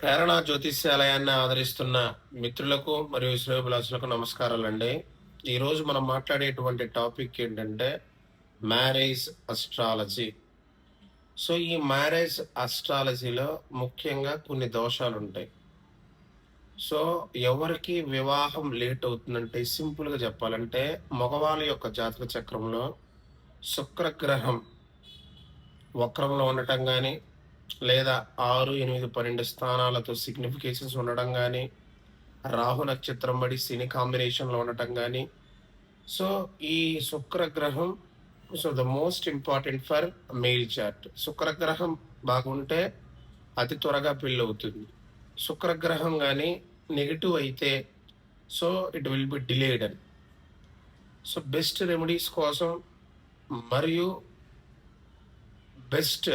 ప్రేరణ జ్యోతిష్యాలయాన్ని ఆదరిస్తున్న మిత్రులకు మరియు శ్రేయోభిలాషులకు నమస్కారాలండి. ఈరోజు మనం మాట్లాడేటువంటి టాపిక్ ఏంటంటే మ్యారేజ్ అస్ట్రాలజీ. సో ఈ మ్యారేజ్ అస్ట్రాలజీలో ముఖ్యంగా కొన్ని దోషాలుంటాయి. సో ఎవరికి వివాహం లేట్ అవుతుందంటే సింపుల్‌గా చెప్పాలంటే మగవాళ్ళ యొక్క జాతక చక్రంలో శుక్రగ్రహం వక్రంలో ఉండటం గాని, లేదా 6, 8, 12 స్థానాలతో సిగ్నిఫికేషన్స్ ఉండడం గాని, రాహు నక్షత్రం బడి శని కాంబినేషన్‌లో ఉండటం గాని, సో ఈ శుక్రగ్రహం the most important for male chart. శుక్రగ్రహం బాగుంటే అతి త్వరగా పెళ్ళవుతుంది. శుక్రగ్రహం గాని నెగెటివ్ అయితే so it will be delayed అని. సో బెస్ట్ రెమెడీస్ కోసం మరియు బెస్ట్